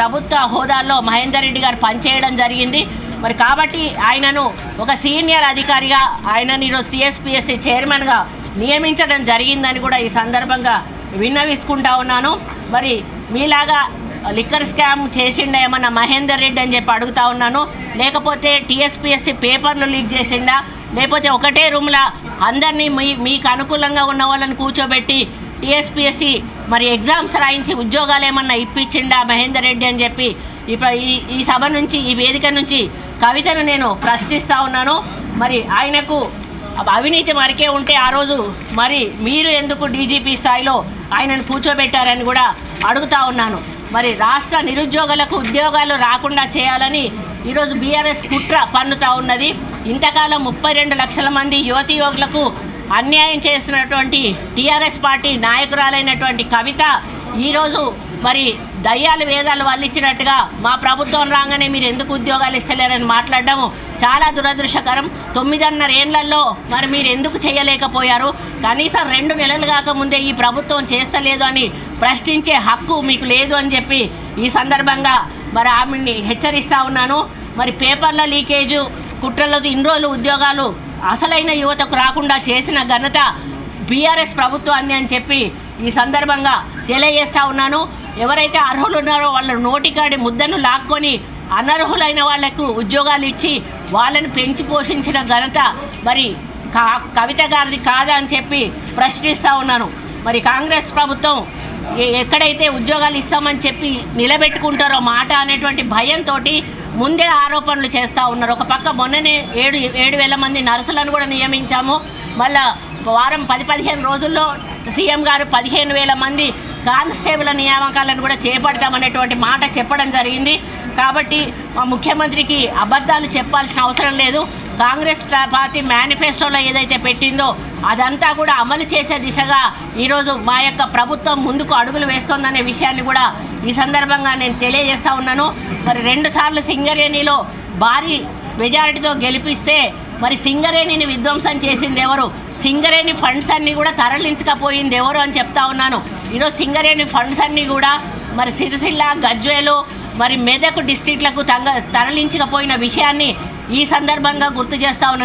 ప్రభుత్వ హోదాల్లో మహేందర్ రెడ్డి గారు పనిచేయడం జరిగింది. మరి కాబట్టి ఆయనను ఒక సీనియర్ అధికారిగా ఆయనని ఈరోజు టీఎస్పీఎస్సీ చైర్మన్గా నియమించడం జరిగిందని కూడా ఈ సందర్భంగా విన్నవించుకుంటా ఉన్నాను. మరి మీలాగా లిక్కర్ స్కామ్ చేసిండా ఏమన్నా మహేందర్ రెడ్డి అని చెప్పి అడుగుతా ఉన్నాను. లేకపోతే టీఎస్పీఎస్సీ పేపర్లు లీక్ చేసిండా, లేకపోతే ఒకటే రూమ్లో అందరినీ మీకు అనుకూలంగా ఉన్న వాళ్ళని కూర్చోబెట్టి టీఎస్పీఎస్సీ మరి ఎగ్జామ్స్ రాయించి ఉద్యోగాలు ఏమన్నా ఇప్పించిండా మహేందర్ రెడ్డి అని చెప్పి ఇప్పుడు ఈ సభ నుంచి, ఈ వేదిక నుంచి కవితను నేను ప్రశ్నిస్తూ ఉన్నాను. మరి ఆయనకు అవినీతి మరికే ఉంటే ఆ రోజు మరి మీరు ఎందుకు డీజీపీ స్థాయిలో ఆయనను కూర్చోబెట్టారని కూడా అడుగుతూ ఉన్నాను. మరి రాష్ట్ర నిరుద్యోగులకు ఉద్యోగాలు రాకుండా చేయాలని ఈరోజు బీఆర్ఎస్ కుట్ర పన్నుతూ ఉన్నది. ఇంతకాలం 32 లక్షల మంది యువతీ యువకులకు అన్యాయం చేస్తున్నటువంటి టీఆర్ఎస్ పార్టీ నాయకురాలైనటువంటి కవిత ఈరోజు మరి దయ్యాలు వేదాలు వల్లించినట్టుగా మా ప్రభుత్వం రాగానే మీరు ఎందుకు ఉద్యోగాలు ఇస్తలేరని మాట్లాడడం చాలా దురదృష్టకరం. 9.5 ఏళ్లలో మరి మీరు ఎందుకు చేయలేకపోయారు? కనీసం 2 నెలలు కాకముందే ఈ ప్రభుత్వం చేస్తలేదు అని ప్రశ్నించే హక్కు మీకు లేదు అని చెప్పి ఈ సందర్భంగా మరి ఆమెని హెచ్చరిస్తూ ఉన్నాను. మరి పేపర్ల లీకేజు కుట్రలతో ఇన్ని రోజులు ఉద్యోగాలు అసలైన యువతకు రాకుండా చేసిన ఘనత బీఆర్ఎస్ ప్రభుత్వాన్ని అని చెప్పి ఈ సందర్భంగా తెలియజేస్తూ ఉన్నాను. ఎవరైతే అర్హులు ఉన్నారో వాళ్ళ నోటికాడి ముద్దను లాక్కొని అనర్హులైన వాళ్లకు ఉద్యోగాలు ఇచ్చి వాళ్ళని పెంచి పోషించిన ఘనత మరి కవిత గారిది కాదా అని చెప్పి ప్రశ్నిస్తూ ఉన్నాను. మరి కాంగ్రెస్ ప్రభుత్వం ఎక్కడైతే ఉద్యోగాలు ఇస్తామని చెప్పి నిలబెట్టుకుంటారో మాట అనేటువంటి భయంతో ముందే ఆరోపణలు చేస్తూ ఉన్నారు. ఒక పక్క మొన్ననే 7,000 మంది నర్సులను కూడా నియమించాము. మళ్ళా వారం 10-15 రోజుల్లో సీఎం గారు 15,000 మంది కానిస్టేబుల్ నియామకాలను కూడా చేపడతామనేటువంటి మాట చెప్పడం జరిగింది. కాబట్టి మా ముఖ్యమంత్రికి అబద్ధాలు చెప్పాల్సిన అవసరం లేదు. కాంగ్రెస్ పార్టీ మేనిఫెస్టోలో ఏదైతే పెట్టిందో అదంతా కూడా అమలు చేసే దిశగా ఈరోజు మా యొక్క ప్రభుత్వం ముందుకు అడుగులు వేస్తోందనే విషయాన్ని కూడా ఈ సందర్భంగా నేను తెలియజేస్తూ ఉన్నాను. మరి 2 సార్లు సింగరేణిలో భారీ మెజారిటీతో గెలిపిస్తే మరి సింగరేణిని విధ్వంసం చేసింది ఎవరు? సింగరేణి ఫండ్స్ అన్నీ కూడా తరలించకపోయింది ఎవరు అని చెప్తా ఉన్నాను. ఈరోజు సింగరేణి ఫండ్స్ అన్నీ కూడా మరి సిరిసిల్ల, గజ్వేలు, మరి మెదక్ డిస్ట్రిక్ట్లకు తరలించకపోయిన విషయాన్ని ఈ సందర్భంగా గుర్తు చేస్తా ఉన్నాను.